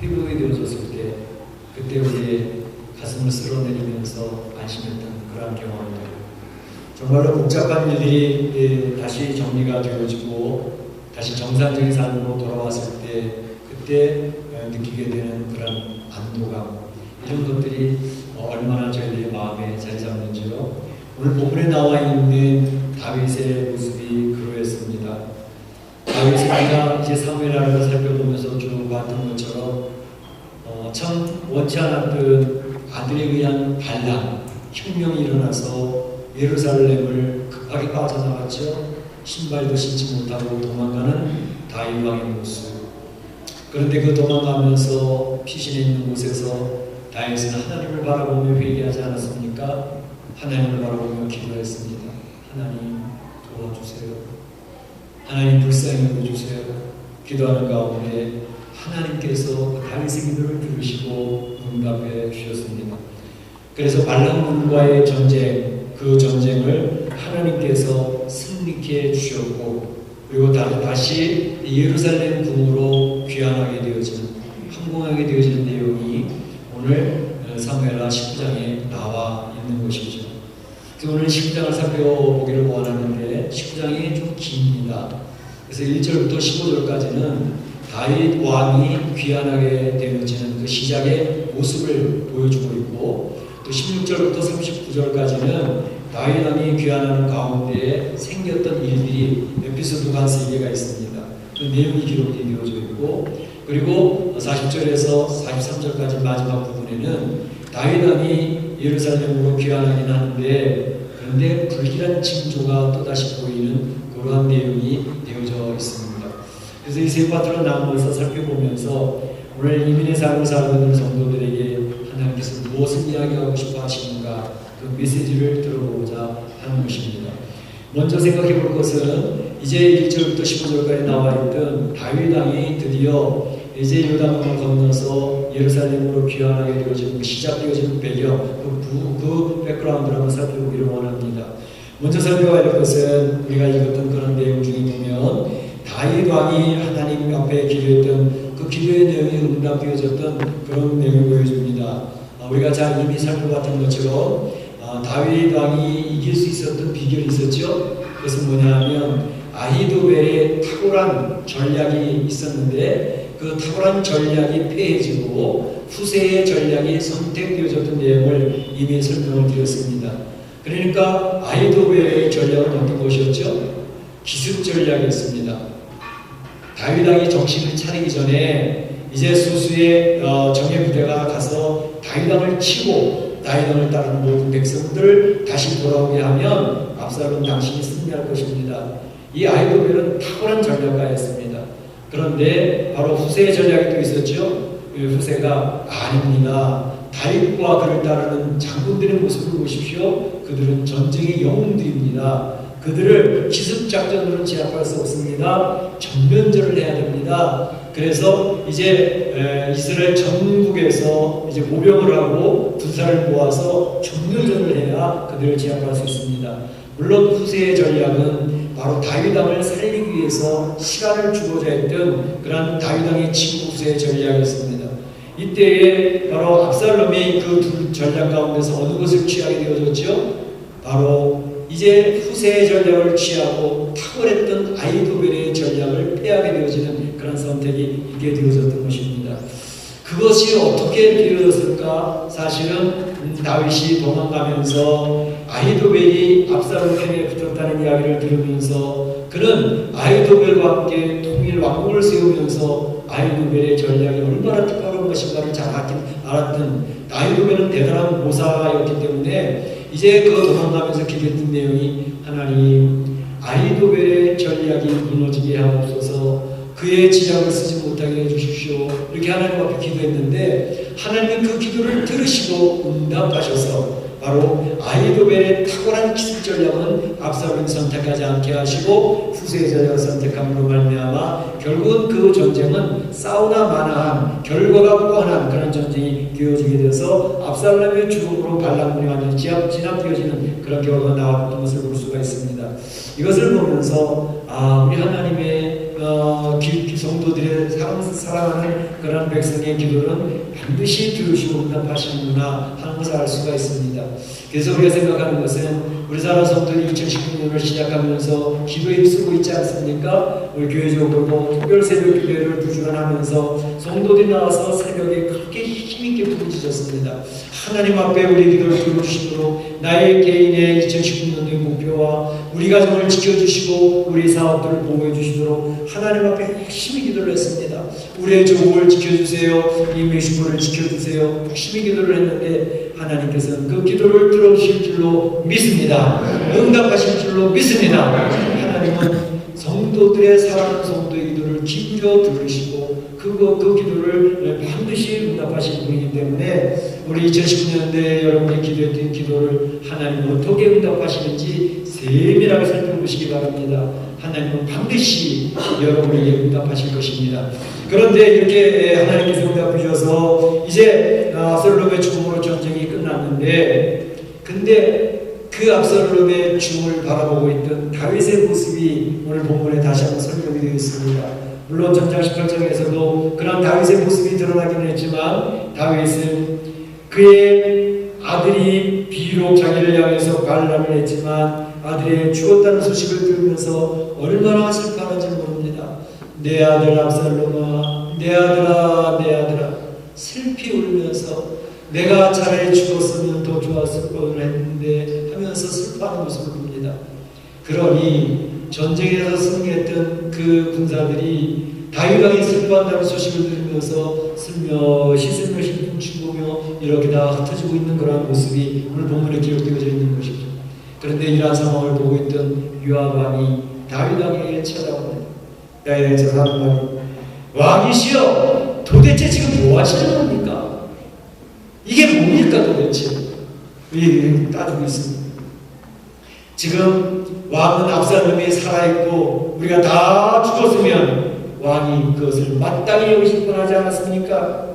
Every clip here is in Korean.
회복이 되어졌을 때 그때 우리의 가슴을 쓸어내리면서 안심했던 그러한 경험들, 정말로 복잡한 일들이 다시 정리가 되어지고 다시 정상적인 삶으로 돌아왔을 때 그때 느끼게 되는 그런 안도감, 이런 것들이 얼마나 저희들의 마음에 자리 잡는지요. 오늘 본문에 나와 있는 다윗의 모습이 그러했습니다. 다윗이 우리가 이제 사무엘하를 살펴보면서 쭉 봤던 것처럼 참 원치 않았던 아들에 의한 반란, 혁명이 일어나서 예루살렘을 급하게 빠져나갔죠. 신발도 신지 못하고 도망가는 다윗 왕의 모습. 그런데 그 도망가면서 피신해 있는 곳에서 다윗은 하나님을 바라보며 회개하지 않았습니까? 하나님을 바라보며 기도했습니다. 하나님 도와주세요. 하나님 불쌍히 여겨주세요. 기도하는 가운데 하나님께서 다윗의 기도를 들으시고 응답해 주셨습니다. 그래서 발람군과의 전쟁, 그 전쟁을 하나님께서 승리케 주셨고, 그리고 다시 예루살렘 궁으로 귀환하게 되어지는, 항공하게 되어지는 내용이 오늘 사무엘하 19장에 나와 있는 것이죠. 그래서 오늘 19장을 살펴보기를 원하는데 19장이 좀 깁니다. 그래서 1절부터 15절까지는 다윗 왕이 귀환하게 되어지는 그 시작의 모습을 보여주고 있고, 또 16절부터 39절까지는 다윗 왕이 귀환하는 가운데 생겼던 일들이 에피소드가 한 3개가 있습니다. 그 내용이 기록이 되어져 있고, 그리고 40절에서 43절까지 마지막 부분에는 다윗 왕이 예루살렘으로 귀환하긴 하는데, 그런데 불길한 징조가 또다시 보이는 그러한 내용이 되어져 있습니다. 그래서 이 세 파트로 나누어서 살펴보면서 오늘 이민의 삶을 살고 있는 성도들에게 하나님께서 무엇을 이야기하고 싶어 하시는가, 그 메시지를 들어보고자 하는 것입니다. 먼저 생각해 볼 것은 이제 1절부터 15절까지 나와 있던 다윗 왕이 드디어 이제 요단강을 건너서 예루살렘으로 귀환하게 되어지는, 시작되어지는 배경, 그 백그라운드를 한번 살펴보기를 원합니다. 먼저 살펴봐야 할 것은 우리가 읽었던 그런 내용 중에 보면 다윗 왕이 하나님 앞에 기도했던 그 기도의 내용이 응답되어졌던 그런 내용을 보여줍니다. 우리가 잘 이미 살펴봤던 것처럼 다윗 왕이 이길 수 있었던 비결이 있었죠. 그것은 뭐냐면 아히도벨의 탁월한 전략이 있었는데 그 탁월한 전략이 폐해지고 후세의 전략이 선택되어졌던 내용을 이미 설명을 드렸습니다. 그러니까 아히도벨의 전략은 어떤 것이었죠? 기습 전략이었습니다. 다윗 왕이 정신을 차리기 전에 이제 소수의 정예 부대가 가서 다윗 왕을 치고 다윗 왕을 따르는 모든 백성들을 다시 돌아오게 하면 압살롬 당신이 승리할 것입니다. 이 아히도벨은 탁월한 전략가였습니다. 그런데 바로 후세의 전략이 또 있었죠. 후세가 아닙니다. 다윗과 그를 따르는 장군들의 모습을 보십시오. 그들은 전쟁의 영웅들입니다. 그들을 기습작전으로 제압할 수 없습니다. 전면전을 해야 됩니다. 그래서 이제 이스라엘 전국에서 이제 모병을 하고 군사를 모아서 전면전을 해야 그들을 제압할 수 있습니다. 물론 후세의 전략은 바로 다윗 왕을 살리기 위해서 시간을 주고자 했던 그런 다윗 왕의 친구 후세의 전략이었습니다. 이때에 바로 압살롬이 그 두 전략 가운데서 어느 것을 취하게 되어졌죠? 바로 이제 후세의 전략을 취하고 탁월했던 아히도벨의 전략을 빼앗게 되어지는 그런 선택이 있게 되어졌던 것입니다. 그것이 어떻게 되어졌을까? 사실은 다윗이 도망가면서 아히도벨이 압살롬 편에 붙었다는 이야기를 들으면서 그는 아히도벨과 함께 통일 왕국을 세우면서 아히도벨의 전략이 얼마나 특별한 것인가를 잘 알았던, 아히도벨은 대단한 모사였기 때문에 이제 그 도망가면서 기도했던 내용이 하나님 아히도벨의 전략이 무너지게 하옵소서, 그의 지략을 쓰지 못하게 해주십시오. 이렇게 하나님 앞에 기도했는데 하나님은 그 기도를 들으시고 응답하셔서 바로 아히도벨의 탁월한 기습 전략은 압살롬이 선택하지 않게 하시고 후세의 전략을 선택함으로 말미암아 결국은 그 전쟁은 싸우나 마나한 결과가 뻔한 그런 전쟁이 되어지게 돼서 압살롬의 죽음으로 발람군이 완전히 진압되어지는 그런 결과가 나왔던 것을 볼 수가 있습니다. 이것을 보면서 우리 하나님의 성도들의 사랑하는 그런 백성의 기도는 반드시 들으시고 응답하시는구나 하는 것을 알 수가 있습니다. 그래서 우리가 생각하는 것은 우리나라 성도들이 2019년을 시작하면서 기도에 힘쓰고 있지 않습니까? 우리 교회적으로도 특별 새벽 기도회를 2주간 하면서 성도들이 나와서 새벽에 그렇게 힘있게 부르짖었습니다. 하나님 앞에 우리 기도를 들어주시도록 나의 개인의 2019년도의 목표와 우리 가정을 지켜주시고 우리 사업들을 보호해 주시도록 하나님 앞에 열심히 기도를 했습니다. 우리의 조국을 지켜주세요. 이 멕시코를 지켜주세요. 열심히 기도를 했는데 하나님께서는 그 기도를 들어주실 줄로 믿습니다. 응답하실 줄로 믿습니다. 하나님은 성도들의 사랑하는 성도의 기도를 기울여 들으시고 그 기도를 반드시 응답하시는 분이기 때문에 우리 2019년도에 여러분이 기도했던 기도를 하나님은 어떻게 응답하시는지 세밀하게 살펴보시기 바랍니다. 하나님은 반드시 여러분에게 응답하실 것입니다. 그런데 이렇게 하나님께서 응답해 주셔서 이제 압살롬의 죽음으로 전쟁이 끝났는데, 근데 그 압살롬의 죽음을 바라보고 있던 다윗의 모습이 오늘 본문에 다시 한번 설명이 되어 있습니다. 물론 전장 18장에서도 그런 다윗의 모습이 드러나기는 했지만 다윗은 그의 아들이 비록 자기를 향해서 반란을 했지만 아들이 죽었다는 소식을 들으면서 얼마나 슬퍼하는지 모릅니다. 내 아들 압살롬아, 내 아들아, 내 아들아, 슬피 울면서 내가 차라리 죽었으면 더 좋았을 뻔했는데 하면서 슬퍼하는 모습을 봅니다. 그러니 전쟁에서 승리했던 그 군사들이 다윗 왕이 슬퍼한다는 소식을 들으면서 슬며시 춤추며 이렇게 다 흩어지고 있는 그런 모습이 오늘 본문에 기록되어져 있는 것이죠. 그런데 이러한 상황을 보고 있던 요압 왕이 다윗 왕에게 찾아옵니다. 다윗에서 하는 말이, 왕이시여, 도대체 지금 뭐 하시는 겁니까? 이게 뭡니까 도대체? 따지고 있습니다. 지금 왕은 압살롬이 살아있고 우리가 다 죽었으면 왕이 그것을 마땅히 여기실 뻔하지 않았습니까?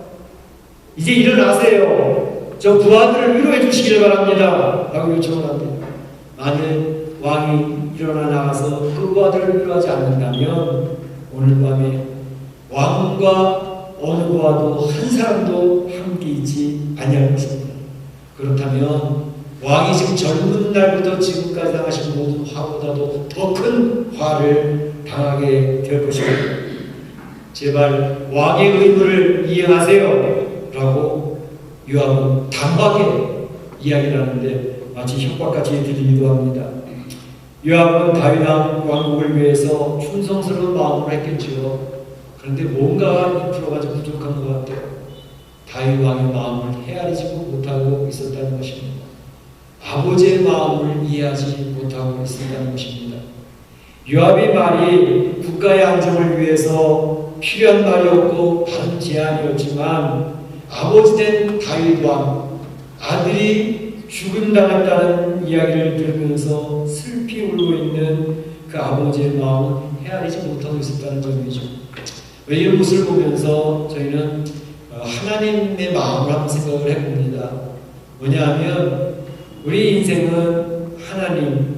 이제 일어나세요. 저 부하들을 위로해 주시기를 바랍니다. 라고 요청을 합니다. 만일 왕이 일어나 나가서 그 부하들을 위로하지 않는다면 오늘 밤에 왕과 어느 부하도 한 사람도 함께 있지 아니할 것입니다. 그렇다면 왕이 지금 젊은 날부터 지금까지 당하신 모든 화보다도 더 큰 화를 당하게 될 것입니다. 제발 왕의 의무를 이행하세요 라고 요압은 단호하게 이야기를 하는데 마치 협박까지 들리기도 합니다. 요압은 다윗 왕국을 위해서 충성스러운 마음으로 했겠지요. 그런데 뭔가 2%가 좀 부족한 것 같아요. 다윗 왕의 마음을 헤아리지 못하고 있었다는 것입니다. 아버지의 마음을 이해하지 못하고 있었다는 것입니다. 요압의 말이 국가의 안정을 위해서 필요한 말이었고 바른 제안이었지만 아버지 된 다윗 왕, 아들이 죽음당했다는 이야기를 들으면서 슬피 울고 있는 그 아버지의 마음은 헤아리지 못하고 있었다는 점이죠. 왜 이런 모습을 보면서 저희는 하나님의 마음을 한번 생각을 해봅니다. 뭐냐하면 우리 인생은 하나님,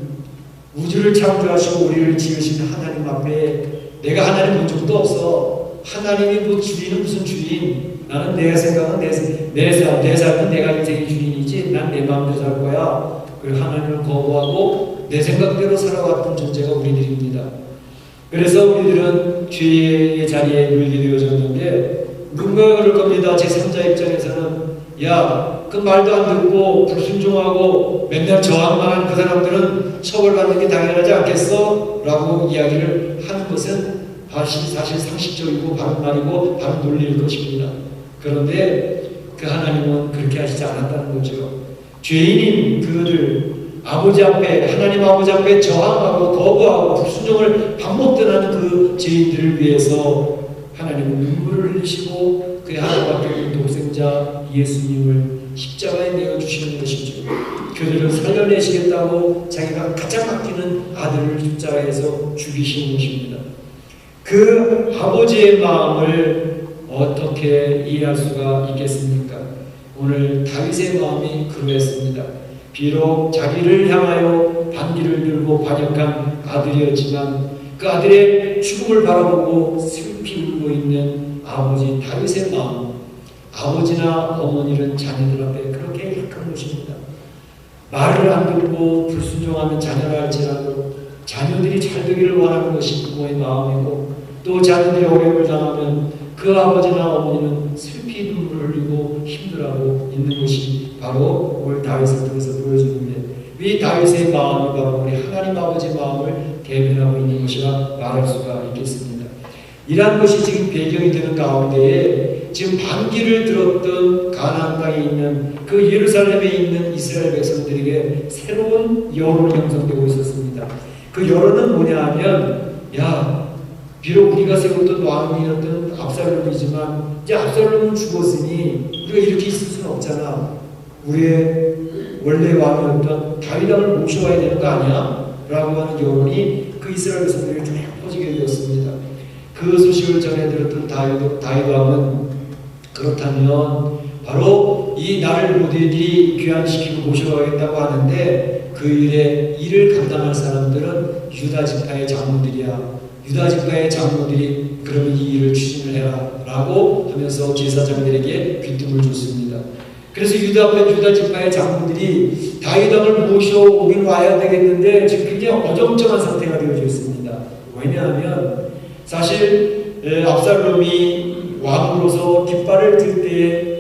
우주를 창조하시고 우리를 지으신 하나님 앞에 내가 하나님 본 적도 없어. 하나님이 뭐 주인은 무슨 주인? 나는 내 생각은 내 삶은 내가 인생의 주인이지 난 내 마음대로 살 거야. 그리고 하나님을 거부하고 내 생각대로 살아왔던 존재가 우리들입니다. 그래서 우리들은 죄의 자리에 물게 되어졌는데 누군가 그럴 겁니다. 제3자 입장에서는 야, 그 말도 안 듣고 불순종하고 맨날 저항만 하는 그 사람들은 처벌받는 게 당연하지 않겠어? 라고 이야기를 하는 것은 사실 상식적이고 바른 말이고 바른 논리일 것입니다. 그런데 그 하나님은 그렇게 하시지 않았다는 거죠. 죄인인 그들 아버지 앞에, 하나님 아버지 앞에 저항하고 거부하고 불순종을 반복되는 그 죄인들을 위해서 하나님은 눈물을 흘리시고 그의 하나밖에 없는 독생자 예수님을 십자가에 내어주시는 것이죠. 그들을 살려내시겠다고 자기가 가장 아끼는 아들을 십자가에서 죽이시는 것입니다. 그 아버지의 마음을 어떻게 이해할 수가 있겠습니까? 오늘 다윗의 마음이 그러했습니다. 비록 자기를 향하여 반기를 들고 반역한 아들이었지만 그 아들의 죽음을 바라보고 슬피 울고 있는 아버지 다윗의 마음, 아버지나 어머니는 자녀들 앞에 그렇게 약한 것입니다. 말을 안 듣고 불순종하는 자녀라 할지라도 자녀들이 잘 되기를 원하는 것이 부모의 마음이고, 또 자녀들이 어려움을 당하면 그 아버지나 어머니는 슬피 눈물을 흘리고 힘들어하고 있는 것이 바로 오늘 다윗을 통해서 보여주는데, 이 다윗의 마음이 바로 우리 하나님 아버지 마음을 대변하고 있는 것이라 말할 수가 있겠습니다. 이러한 것이 지금 배경이 되는 가운데에 지금 반기를 들었던 가나안 땅에 있는 그 예루살렘에 있는 이스라엘 백성들에게 새로운 여론이 형성되고 있었습니다. 그 여론은 뭐냐 하면, 야, 비록 우리가 세웠던 왕이었던 압살롬이지만 이제 압살롬은 죽었으니 우리가 이렇게 있을 수는 없잖아. 우리의 원래 왕이었던 다윗 왕을 모셔와야 되는 거 아니야? 라고 하는 여론이 그 이스라엘 백성들에게 쭉 퍼지게 되었습니다. 그 소식을 전해 들었던 다윗 왕은 그렇다면 바로 이 나를 모두들이 귀환시키고 모셔가겠다고 하는데 그 일을 감당할 사람들은 유다 지파의 장로들이야. 유다 지파의 장로들이 그러면 이 일을 추진을 해라 라고 하면서 제사장들에게 귀뜸을 줬습니다. 그래서 유다 지파의 장로들이 다윗 왕을 모셔오긴 와야 되겠는데 지금 굉장히 어정쩡한 상태가 되어져 있습니다. 왜냐하면 사실 압살롬이 왕으로서 깃발을 들 때에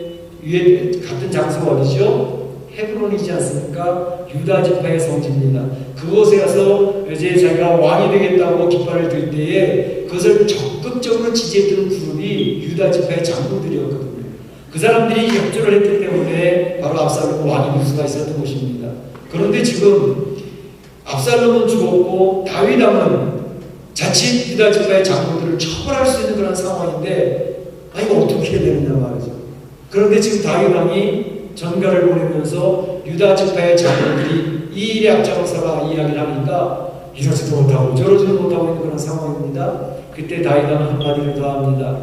위에 같은 장소가 어디죠? 헤브론이지 않습니까? 유다 지파의 성지입니다. 그곳에 가서 이제 자기가 왕이 되겠다고 깃발을 들 때에 그것을 적극적으로 지지했던 그룹이 유다 지파의 장로들이었거든요. 그 사람들이 협조를 했기 때문에 바로 압살롬은 왕이 될 수가 있었던 것입니다. 그런데 지금 압살롬은 죽었고 다윗 왕은 자칫 유다 지파의 장로들을 처벌할 수 있는 그런 상황인데, 이거 어떻게 해야 되느냐 말이죠. 그런데 지금 다윗 왕이 전가를 보내면서 유다 지파의 장로들이 이 일에 앞장서라 이야기를 하니까 이러지도 못하고 저러지도 못하고 있는 그런 상황입니다. 그때 다윗 왕은 한마디를 더 합니다.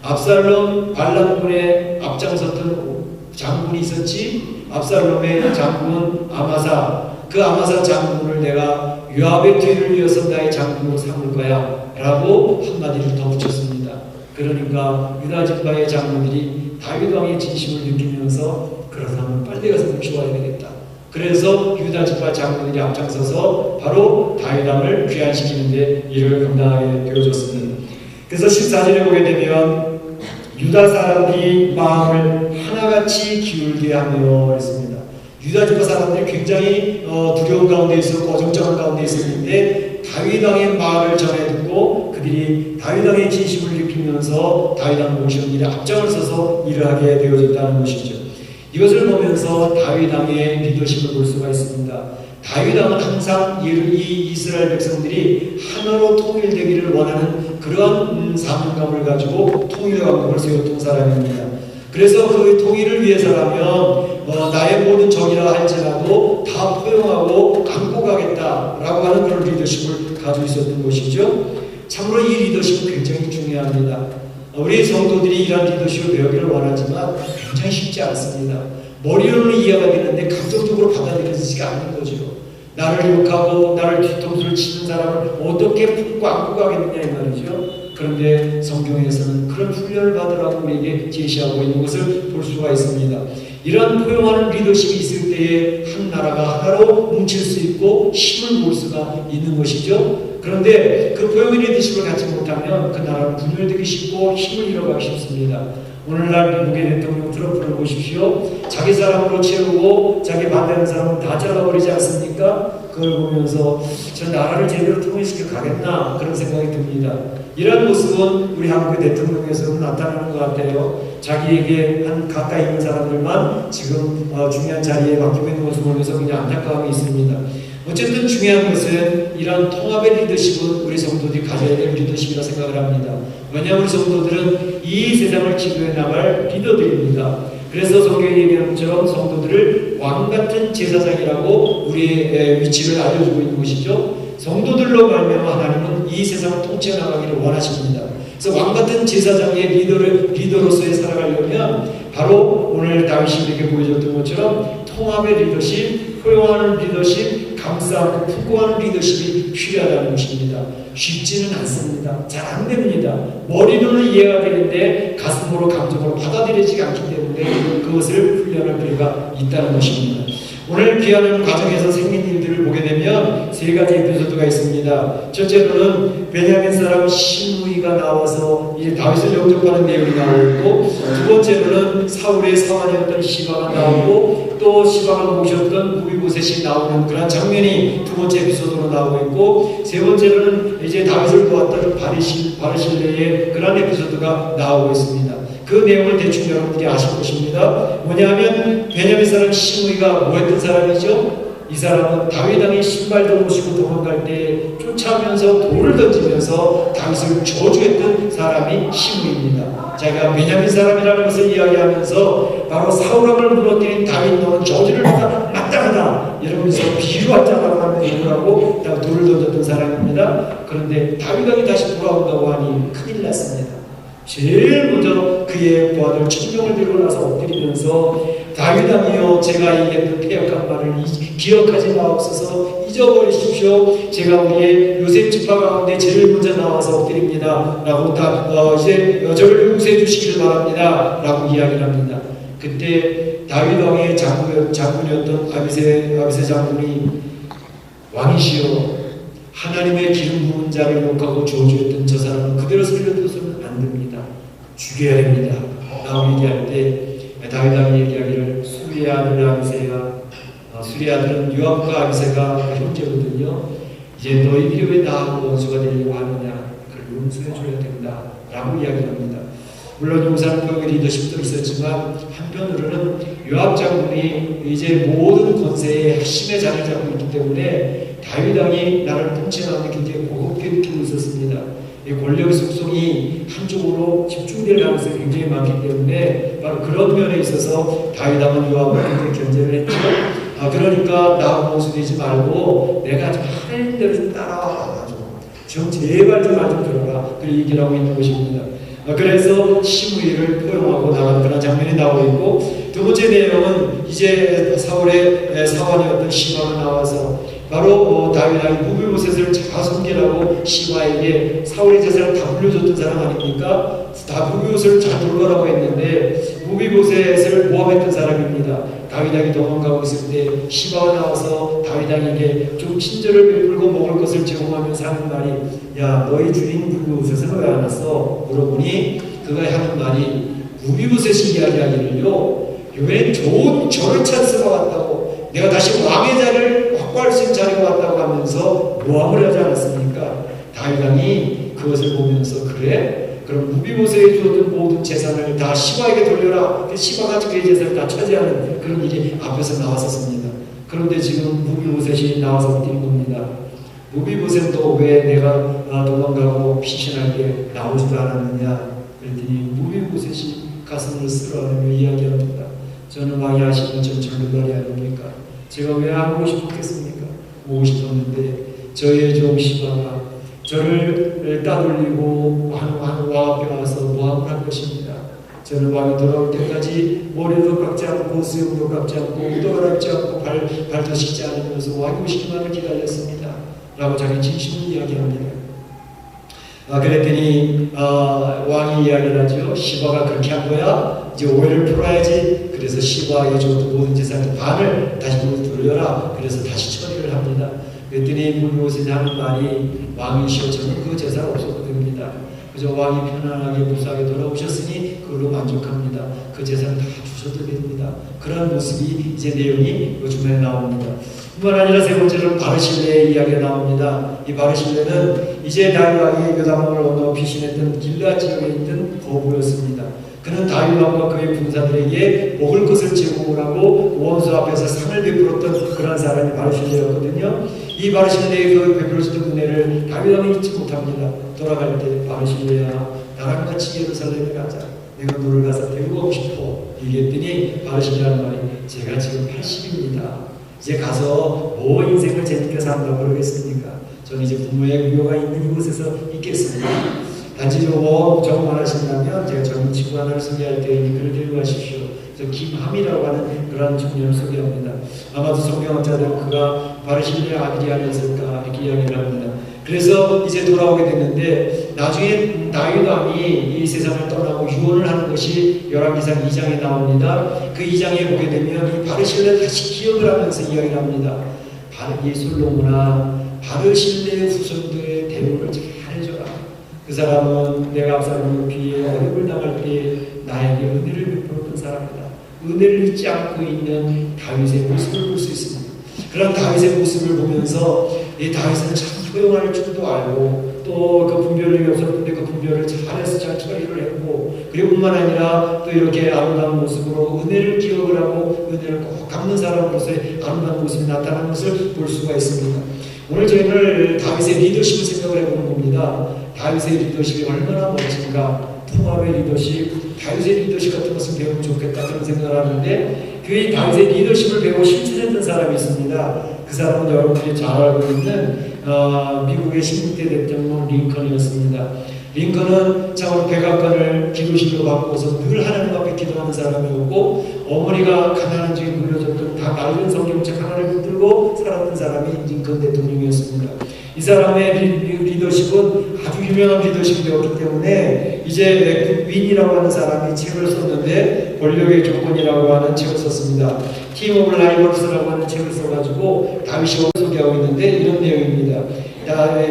압살롬 반란군에 앞장섰던 장군이 있었지. 압살롬의 장군은 아마사. 그 아마사 장군을 내가 요압의 뒤를 이어서 나의 장군으로 삼을 거야 라고 한마디를 더 붙였습니다. 그러니까 유다 지파의 장군들이 다윗 왕의 진심을 느끼면서 그렇다면 빨리 가서 모셔와야 되겠다. 그래서 유다 지파 장군들이 앞장서서 바로 다윗 왕을 귀환시키는 데 일을 감당하게 되어졌습니다. 그래서 14절에 보게 되면 유다 사람들이 마음을 하나같이 기울게 하며 했습니다. 유다 지파 사람들이 굉장히 두려운 가운데 있었고 어정쩡한 가운데 있었는데 다윗 왕의 말을 전해 듣고 그들이 다윗 왕의 진심을 느끼면서 다윗 왕을 모시는 일에 앞장을 서서 일을 하게 되어졌다는 것이죠. 이것을 보면서 다윗 왕의 리더십을 볼 수가 있습니다. 다윗 왕은 항상 이 이스라엘 백성들이 하나로 통일되기를 원하는 그러한 사명감을 가지고 통일의 왕국을 세웠던 사람입니다. 그래서 그 통일을 위해서라면 나의 모든 적이라 할지라도 다 포용하고 안고 가겠다라고 하는 그런 리더십을 가지고 있었던 것이죠. 참으로 이 리더십은 굉장히 중요합니다. 우리 성도들이 이러한 리더십을 배우기를 원하지만 굉장히 쉽지 않습니다. 머리로는 이해가 되는데 감정적으로 받아들여지지가 않는 거죠. 나를 욕하고 나를 뒤통수를 치는 사람을 어떻게 품고 안고 가겠느냐 이 말이죠. 그런데 성경에서는 그런 훈련을 받으라고 우리에게 제시하고 있는 것을 볼 수가 있습니다. 이런 포용하는 리더십이 있을 때에 한 나라가 하나로 뭉칠 수 있고 힘을 볼 수가 있는 것이죠. 그런데 그 포용의 리더십을 갖지 못하면 그 나라는 분열되기 쉽고 힘을 잃어가기 쉽습니다. 오늘날 미국의 대통령 트럼프를 보십시오. 자기 사람으로 채우고 자기 반대하는 사람은 다 잘라버리지 않습니까? 그걸 보면서 저 나라를 제대로 통일시켜 가겠나 그런 생각이 듭니다. 이런 모습은 우리 한국의 대통령에서는 나타나는 것 같아요. 자기에게 한 가까이 있는 사람들만 지금 중요한 자리에 맡기고 있는 것을 보면서 그냥 안타까움이 있습니다. 어쨌든 중요한 것은 이런 통합의 리더십은 우리 성도들이 가져야 될 리더십이라 생각을 합니다. 왜냐하면 우리 성도들은 이 세상을 지도해 나갈 리더들입니다. 그래서 성경이 얘기하는 것처럼 성도들을 왕같은 제사장이라고 우리의 위치를 알려주고 있는 것이죠. 성도들로 말미암아 하나님은 이 세상을 통치해 나가기를 원하십니다. 그래서 왕같은 제사장의 리더로서의 살아가려면 바로 오늘 다윗이 이렇게 보여줬던 것처럼 통합의 리더십, 포용하는 리더십, 감싸고 품고하는 리더십이 필요하다는 것입니다. 쉽지는 않습니다. 잘 안 됩니다. 머리로는 이해가 되는데 가슴으로 감정으로 받아들이지 않기 때문에 그것을 훈련할 필요가 있다는 것입니다. 오늘 귀하는 과정에서 생긴 일들을 보게 되면 세 가지 에피소드가 있습니다. 첫째로는 베냐민 사람 시므이가 나와서 이 다윗을 영접하는 내용이 나오고, 두 번째로는 사울의 사환이었던 시바가 나오고, 또 시바가 모셨던 무비보셋이 나오는 그런 장면이 두 번째 에피소드로 나오고 있고, 세 번째로는 이제 다윗을 도왔던 바르실레의 그런 에피소드가 나오고 있습니다. 그 내용을 대충 여러분들이 아실 것입니다. 뭐냐면 베냐민 사람 시므이가 뭐 했던 사람이죠? 이 사람은 다윗 왕의 신발도 모시고 도망갈 때 쫓아오면서 돌을 던지면서 다윗을 저주했던 사람이 시므이입니다. 자기가 베냐민 사람이라는 것을 이야기하면서 바로 사울 왕을 무너뜨린 다윗 너는 저주를 받아 마땅하다 이러면서 비유하자라고 하면 욕을 하고 돌을 던졌던 사람입니다. 그런데 다윗 왕이 다시 돌아온다고 하니 큰일 났습니다. 제일 먼저 그의 부하들 천명을 들고 나서 엎드리면서 다윗 왕이여 제가 얘기했던 폐역한 말을 기억하지 마옵소서 잊어버리십시오. 제가 우리의 요셉 지파 가운데 제일 먼저 나와서 엎드립니다 라고 이제 저를 용서해 주시길 바랍니다 라고 이야기를 합니다. 그때 다윗 왕의 장군이었던 아비새 장군이 왕이시여 하나님의 기름 부은 자를 욕하고 저주했던 저 사람은 그대로 살려두서는 안 됩니다. 죽여야 됩니다. 라고 얘기할 때 다윗 왕이 얘기하기를 수리의 아들 아비새가 수리의 아들은 요압과 아비새가 형제거든요. 이제 너희들이 왜 나하고 원수가 되려고 하느냐 그를 용서해줘야 된다 라고 이야기합니다. 물론 용산병의 리더십도 있었지만 한편으로는 요압 장군이 이제 모든 권세의 핵심에 자리를 잡고 있기 때문에 다윗 왕이 나를 통치하는 데 굉장히 고급게 느끼고 있었습니다. 이 권력의 속성이 한쪽으로 집중될 가능성이 굉장히 많기 때문에 바로 그런 면에 있어서 다윗 왕은 요압을 굉장히 견제를 했죠. 그러니까 나하고 원수되지 말고 내가 좀 하는 대로 좀 따라와 좀 제발 좀 들어라 그런 얘기를 하고 있는 것입니다. 그래서 시므이를 포용하고 나가는 그런 장면이 나오고 있고, 두 번째 내용은 이제 사울의 사환이었던 시바가 나와서 바로 다윗 왕이 무비보셋을 잘 섬기라고 시바에게 사울의 제사를 다 물려줬던 사람 아닙니까? 다 무비보셋을 잘 돌보라고 했는데 무비보셋을 모함했던 사람입니다. 다윗 왕이 도망가고 있을 때 시바가 나와서 다윗 왕에게 좀 친절을 베풀고 먹을 것을 제공하면서 하는 말이 야 너희 주인 무비보셋은 왜 안 왔어? 물어보니 그가 하는 말이 무비보셋이 이야기하기를요 이번엔 좋은 절의 찬스가 왔다고 내가 다시 왕의 자리를 확보할 수 있는 자리가 왔다고 하면서 모함을 하지 않았습니까? 다윗 왕이 그것을 보면서 그래? 그럼 무비보셋이 주었던 모든 재산을 다 시바에게 돌려라. 시바가 그의 재산을 다 차지하는 그런 일이 앞에서 나왔었습니다. 그런데 지금 무비보셋이 나와서 뛰는 겁니다. 무비보셋도 왜 내가 도망가고 피신하게 나오지도 않았느냐 그랬더니 무비보셋이 가슴을 쓸어내며 이야기합니다. 저는 왕이 하시는 전 절름발이 아닙니까? 제가 왜 안 오고 싶었겠습니까? 오고 싶었는데 저의 종 시바가 저를 따돌리고 왕 앞에 와서 모함을 한 것입니다. 저는 왕이 돌아올 때까지 머리도 깎지 않고 수염도 깎지 않고 우도 갈아입지 않고 발도 씻지 않으면서 왕이 오시기만을 기다렸습니다. 라고 자기 진심을 이야기합니다. 그랬더니 왕이 이야기를 하죠. 시바가 그렇게 한 거야? 이제 오해를 풀어야지. 그래서 시바에게 줬던 모든 재산의 반을 다시 돌려라. 그래서 다시 처리를 합니다. 그랬더니 무비보셋이 하는 말이 왕이시여 저는 그 재산 없어도 됩니다. 그저 왕이 편안하게 무사하게 돌아오셨으니 그걸로 만족합니다. 그 재산 다 주셔도 됩니다. 그런 모습이 이제 내용이 요즘에 나옵니다. 뿐만 아니라 세 번째로 바르실레의 이야기가 나옵니다. 이 바르실레는 이제 다윗 왕이 요단강을 건너 피신했던 길르앗 지역에 있던 거부였습니다. 그는 다윗 왕과 그의 군사들에게 먹을 것을 제공하고 원수 앞에서 상을 베풀었던 그런 사람이 바르실레였거든요. 이 바르실레의 그 베풀어주던 은혜를 다윗 왕이 잊지 못합니다. 돌아갈 때 바르실레야 나랑 같이 예루살렘에 가자. 내가 너를 가서 데리고 가고 싶어. 얘기했더니 바르실레라는 말이 제가 지금 80입니다. 이제 가서 뭐 인생을 재밌게 산다고 그러겠습니까? 저는 이제 부모의 위로가 있는 이곳에서 있겠습니다. 단지 정말 하신다면 제가 젊은 친구 하나를 소개할 때니 그를 데리고 가십시오. 저 김함이라고 하는 그런 청년을 소개합니다. 아마도 성경학자들은 그가 바르실레의 아들이 아니었을까 이렇게 이야기를 합니다. 그래서 이제 돌아오게 됐는데 나중에 다윗 왕이 이 세상을 떠나고 유언을 하는 것이 열왕기상 2장에 나옵니다. 그 2장에 보게 되면 이 바르실레를 다시 기억을 하면서 이야기를 합니다. 이 솔로몬아, 바르실레의 후손들의 대우를 잘 해줘라. 그 사람은 내가 압살롬의 비에 어려움을 당할 때 나에게 은혜를 베풀었던 사람이다. 은혜를 잊지 않고 있는 다윗의 모습을 볼 수 있습니다. 그런 다윗의 모습을 보면서 이 다윗은 참 효용할 줄도 알고 또 그 분별력이 없었는데 그 분별을 잘해서 잘 처리를 했고, 그리고 뿐만 아니라 또 이렇게 아름다운 모습으로 은혜를 기억을 하고 은혜를 꼭 갚는 사람으로서의 아름다운 모습이 나타나는 것을 볼 수가 있습니다. 오늘 저희는 다윗의 리더십을 생각을 해보는 겁니다. 다윗의 리더십이 얼마나 멋진가. 통합의 리더십, 다윗의 리더십 같은 것을 배우면 좋겠다 그런 생각을 하는데, 그 다윗의 리더십을 배우고 실천했던 사람이 있습니다. 그 사람은 여러분들이 잘 알고 있는 미국의 16대 대통령 링컨이었습니다. 링컨은 참으로 백악관을 기도실로 바꾸어서 늘 하나님 앞에 기도하는 사람이었고, 어머니가 가난한 중에 물려줬던 다 낡은 성경책 하나를 붙들고 살았던 사람이 링컨 대통령이었습니다. 이 사람의 리더십은 아주 유명한 리더십이 되었기 때문에 이제 윈이라고 하는 사람이 책을 썼는데, 권력의 조건이라고 하는 책을 썼습니다. 팀 오브 라이벌스라고 하는 책을 써가지고 다윗이 소개하고 있는데 이런 내용입니다.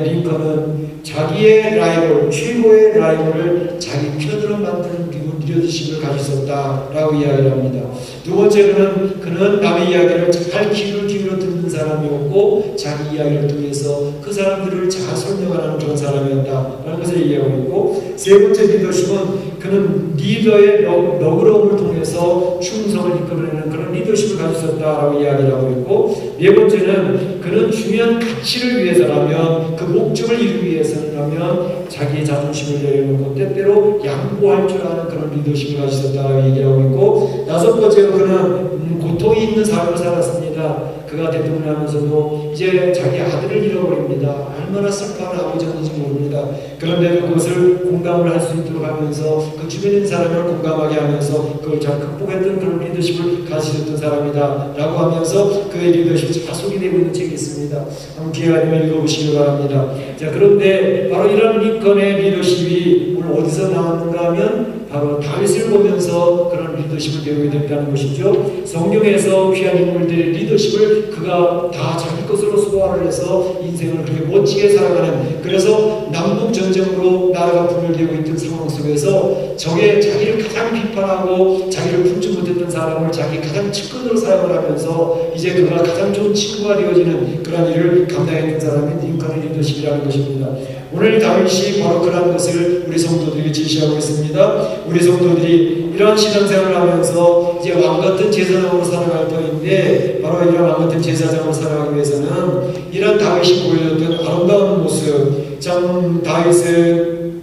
링컨은 자기의 라이벌, 최고의 라이벌을 자기 편으로 만드는 리더십을 가지고 있었다라고 이야기를 합니다. 두 번째로는 그는 남의 이야기를 잘 귀를 기울여 듣는 사람이었고, 자기 이야기를 통해서 그 사람들을 잘 설명하는 그런 사람이었다라는 것을 이야기하고 있고, 세 번째 리더십은 그는 리더의 너그러움을 통해서 충성을 이끌어내는 그런 리더십을 가지고 있었다라고 이야기를 하고 있고, 네 번째는 그는 중요한 가치를 위해서라면, 그 목적을 이루기 위해서라면 자기의 자존심을 내려놓고 때때로 양보할 줄 아는 그런 리더십을 가지고 있었다라고 얘기하고 있고, 다섯 번째로 그는 고통이 있는 삶을 살았습니다. 그가 대통령하면서도 이제 자기 아들을 잃어버립니다. 얼마나 슬퍼하는 아버지였는지 모릅니다. 그런데도 그것을 공감을 할 수 있도록 하면서 그 주변에 있는 사람을 공감하게 하면서 그걸 잘 극복했던 그런 리더십을 가지셨던 사람이다 라고 하면서 그의 리더십이 잘 소개되고 있는 책이 있습니다. 한번 기회가 되면 읽어보시기 바랍니다. 자, 그런데 바로 이런 링컨의 리더십이 오늘 어디서 나왔는가 하면 바로 다윗을 보면서 그런 리더십을 배우게 된다는 것이죠. 성경에서 귀한 인물들의 리더십을 그가 다 자기 것으로 소화를 해서 인생을 그렇게 멋지게 살아가는, 그래서 남북전쟁으로 나라가 분열되고 있던 상황 속에서 적의 자기를 가장 비판하고 자기를 품지 못했던 사람을 자기 가장 측근으로 사용을 하면서 이제 그가 가장 좋은 친구가 되어지는 그런 일을 감당했던 사람이 링컨의 리더십이라는 것입니다. 오늘 다윗이 바로 그런 것을 우리 성도들에게 제시하고 있습니다. 우리 성도들이 이러한 신앙생활을 하면서 이제 왕같은 제사장으로 살아갈 터인데, 바로 이런 왕같은 제사장으로 살아가기 위해서는 이런 다윗이 보여줬던 아름다운 모습, 참 다윗은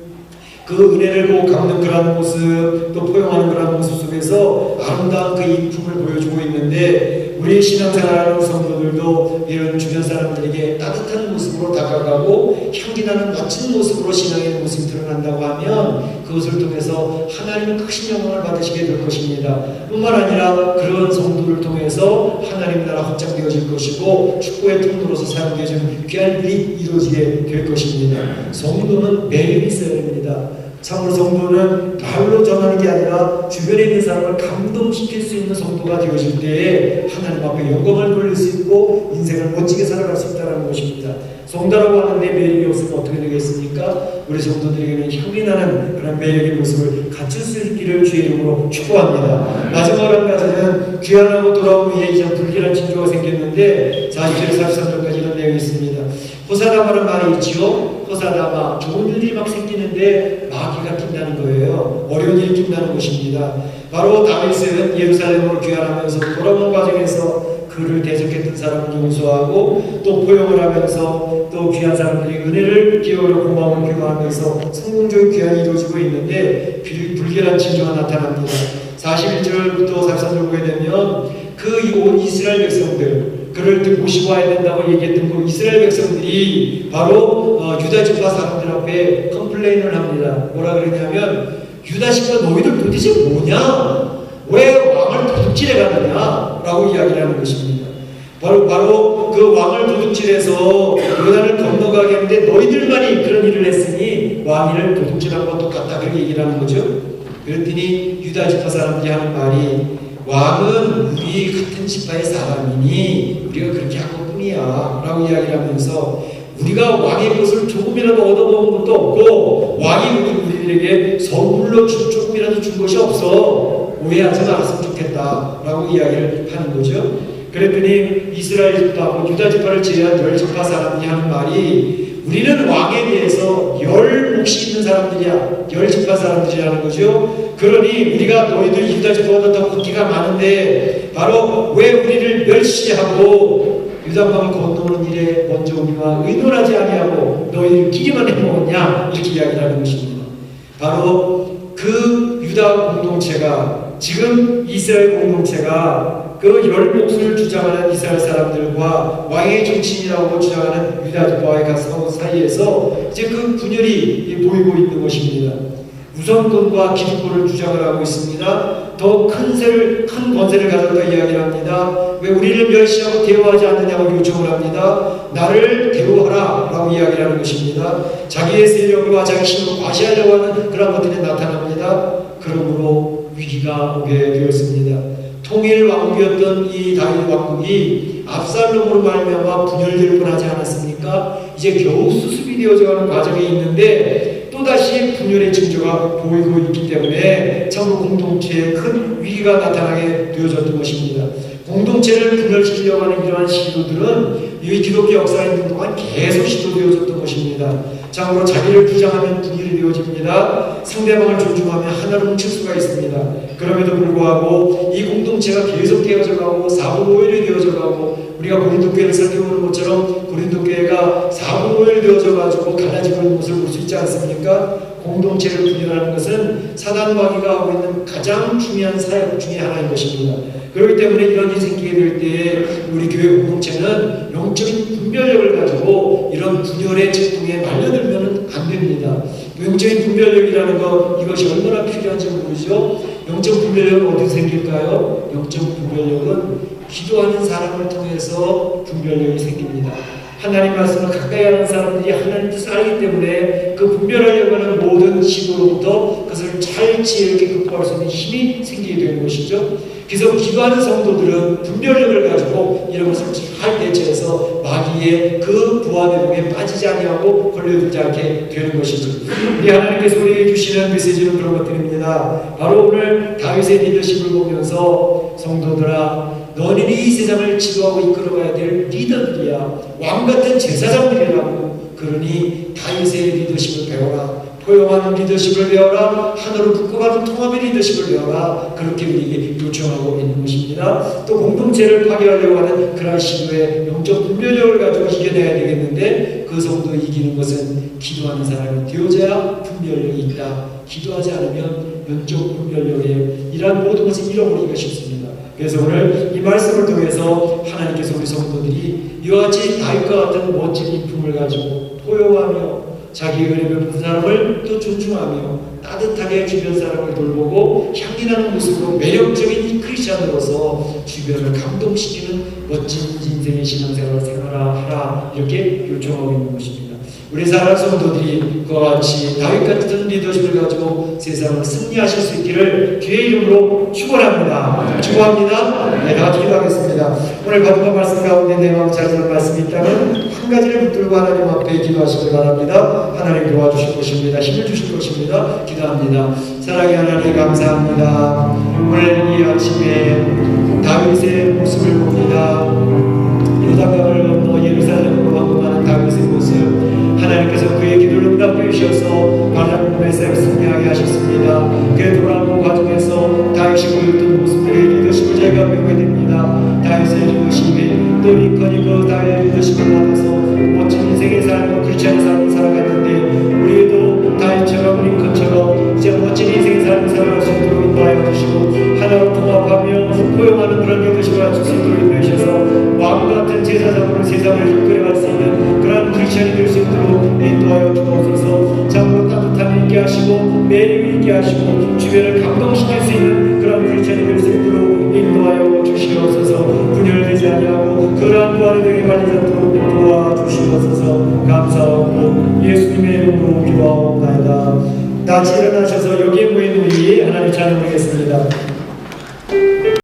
그 은혜를 보고 갚는 그런 모습, 또 포용하는 그런 모습 속에서 아름다운 그 인품을 보여주고 있는데, 우리 신앙생활하는 성도들도 이런 주변 사람들에게 따뜻한 모습으로 다가가고 향기나는 멋진 모습으로 신앙의 모습이 드러난다고 하면 그것을 통해서 하나님은 크신 영광을 받으시게 될 것입니다. 뿐만 아니라 그런 성도를 통해서 하나님 나라 확장되어질 것이고 축복의 통로로서 사용되어지는 귀한 일이 이루어지게 될 것입니다. 성도는 매력이 있어야 됩니다. 참으로 성도는 말로 전하는 게 아니라 주변에 있는 사람을 감동시킬 수 있는 성도가 되어질 때에 하나님 앞에 영광을 돌릴 수 있고 인생을 멋지게 살아갈 수 있다는 것입니다. 성도라고 하는데 매력이 없으면 어떻게 되겠습니까? 우리 성도들에게는 향기 나는 그런 매력의 모습을 갖출 수 있기를 주의 이름으로 축복합니다. 마지막으로 한 가지는 귀환하고 돌아온 후에 이제 불길한 징조가 생겼는데 40절 43절까지 이런 내용이 있습니다. 호사다마는 말이 있지요. 호사다마, 좋은 일이 막 생기는데 마귀가 낀다는 거예요. 어려운 일이 낀다는 것입니다. 바로 다윗은 예루살렘으로 귀환하면서 돌아오는 과정에서 그를 대적했던 사람을 용서하고 또 포용을 하면서 또 귀한 사람들이 은혜를 기억으로 고마움을 기도하면서 성공적인 귀환이 이루어지고 있는데 불길한 징조가 나타납니다. 41절부터 43절 보게 되면 그 온 이스라엘 백성들, 그를 모시고 와야 된다고 얘기했던 그 이스라엘 백성들이 바로 유다 지파 사람들 앞에 컴플레인을 합니다. 뭐라 그러냐면 유다 지파 너희들 도대체 뭐냐? 왜 왕을 도둑질해 가느냐? 라고 이야기를 하는 것입니다. 바로 그 왕을 도둑질해서 요단을 건너가게 했는데 너희들만이 그런 일을 했으니 왕위를 도둑질한 것과 똑같다, 그렇게 얘기를 하는 거죠. 그랬더니 유다 지파 사람들이 하는 말이, 왕은 우리 같은 지파의 사람이니 우리가 그렇게 한 것뿐이야 라고 이야기를 하면서, 우리가 왕의 것을 조금이라도 얻어먹은 것도 없고 왕이 우리들에게 선물로 조금이라도 준 것이 없어, 오해하지 말았으면 좋겠다 라고 이야기를 하는 거죠. 그랬더니 이스라엘 지파하고 유다 지파를 제외한 10지파 사람들이 하는 말이, 우리는 왕에 대해서 10몫이 있는 사람들이야, 10지파 사람들이라는 거죠. 그러니 우리가 너희들 유다 지파보다 더 국기가 많은데 바로 왜 우리를 멸시하고 유다강을 건너오는 일에 먼저 우리와 의논하지 아니하고 너희를 끼기만 해먹었냐, 이렇게 이야기를 하는 것입니다. 바로 그 유다 공동체가, 지금 이스라엘 공동체가 그 10몫을 주장하는 이스라엘 사람들과 왕의 정치인이라고 주장하는 유다 지파와의 사이에서 이제 그 분열이 보이고 있는 것입니다. 우선권과 기득권을 주장을 하고 있습니다. 더 큰 권세를 가졌다 이야기를 합니다. 왜 우리를 멸시하고 대우하지 않느냐고 요청을 합니다. 나를 대우하라 라고 이야기를 하는 것입니다. 자기의 세력과 자기 힘을 과시하려고 하는 그런 것들이 나타납니다. 그러므로 위기가 오게 되었습니다. 통일 왕국이었던 이 다윗 왕국이 압살롬으로 말미암아 분열될 뻔하지 않았습니까? 이제 겨우 수습이 되어져가는 과정에 있는데 또다시 분열의 징조가 보이고 있기 때문에 참으로 공동체에 큰 위기가 나타나게 되어졌던 것입니다. 공동체를 분열시키려고 하는 이러한 시도들은 이 기독교 역사에 있는 동안 계속 시도되어졌던 것입니다. 참으로 자기를 주장하면 분열이 되어집니다. 상대방을 존중하면 하나로 뭉칠 수가 있습니다. 그럼에도 불구하고 이 공동체가 계속 되어져가고 사분오일이 되어져가고, 우리가 고린도교회를 살펴보는 것처럼 고린도교회가 사분오일 되어져가지고 갈라지고 있는 모습을 볼 수 있지 않습니까? 공동체를 분열하는 것은 사단 마귀가 하고 있는 가장 중요한 사역 중에 하나인 것입니다. 그렇기 때문에 이런 일이 생기게 될 때 우리 교회 공동체는 영적인 분별력을 가지고 이런 분열의 직동에 말려들면 안 됩니다. 영적인 분별력이라는 것, 이것이 얼마나 필요한지 모르죠. 영적 분별력은 어디서 생길까요? 영적 분별력은 기도하는 사람을 통해서 분별력이 생깁니다. 하나님 말씀을 가까이 하는 사람들이 하나님 뜻을 알기 때문에 그 분별하려고 하는 모든 시도로부터 그것을 잘 지혜롭게 극복할 수 있는 힘이 생기게 되는 것이죠. 그래서 기도하는 성도들은 분별력을 가지고 이런 것을 잘 대처해서 마귀의 그 부하대공에 빠지지 아니하고 걸려들지 않게 되는 것이죠. 우리 하나님께서 우리에게 주시는 메시지는 그런 것들입니다. 바로 오늘 다윗의 리더십을 보면서, 성도들아, 너희는 이 세상을 지도하고 이끌어가야 될 리더들이야, 왕같은 제사장들이라고. 그러니 다윗의 리더십을 배워라, 포용하는 리더십을 배워라, 하나로 묶어가는 통합의 리더십을 배워라, 그렇게 우리에게 요청하고 있는 것입니다. 또 공동체를 파괴하려고 하는 그러한 시도에 영적 분별력을 가지고 이겨내야 되겠는데, 그 정도 이기는 것은 기도하는 사람이 되어져야 분별력이 있다. 기도하지 않으면 영적 분별력에 이러한 모든 것을 잃어버리기가 쉽습니다. 그래서 오늘 이 말씀을 통해서 하나님께서 우리 성도들이 이와 같이 다윗과 같은 멋진 인품을 가지고 포용하며 자기의 은혜 베푼 사람을 또 존중하며 따뜻하게 주변 사람을 돌보고 향기나는 모습으로 매력적인 크리스찬으로서 주변을 감동시키는 멋진 인생의 신앙생활을 생활하라, 이렇게 요청하고 있는 것입니다. 우리 사랑하는 성도들이 그와 같이 다윗 같은 리더십을 가지고 세상을 승리하실 수 있기를 주의 이름으로 축원합니다. 축원합니다. 네, 다 같이 기도하겠습니다. 오늘 받은 말씀 가운데 내 마음 자세한 말씀이 있다면 한 가지를 붙들고 하나님 앞에 기도하시길 바랍니다. 하나님 도와주실 것입니다. 힘을 주실 것입니다. 기도합니다. 사랑의 하나님 감사합니다. 오늘 이 아침에 다윗의 모습을 봅니다. 요단강을 건너 예루살렘으로 방문하는 다윗의 모습, 하나님께서 그의 기도를 응답해 주셔서 발람에서 승리하게 하셨습니다. 그의 돌아오는 과정에서 다윗이 보였던 모습들의 리더십을 저희가 배우게 됩니다. 다윗의 리더십이 또 링컨이 그 다윗의 리더십을 받아서 멋진 인생의 삶과 크리스찬의 삶을 살아갔는데, 우리도 다윗처럼 링컨처럼 이제 멋진 인생의 삶을 살아갈 수 있도록 인도하여 주시고 하나로 통합하며 포용하는 그런 리더십을 가질 수 있도록 인도해 주셔서 왕 같은 제사장으로 세상을 이끌어갈 수 있는 그런 크리스찬이 될 수 있도록 인도하여 주옵소서. 참으로 따뜻함이 있게 하시고 매력이 있게 하시고 주변을 감동시킬 수 있는 그런 크리스찬이 될 수 있도록 인도하여 주시옵소서. 분열되지 아니하고 그러한 부활의 등에 관리자도록 도와주시옵소서. 감사하고 예수님의 이름으로 기도하옵나이다. 다시 일어나셔서 여기에 모인 우리 하나님 찬양하겠습니다.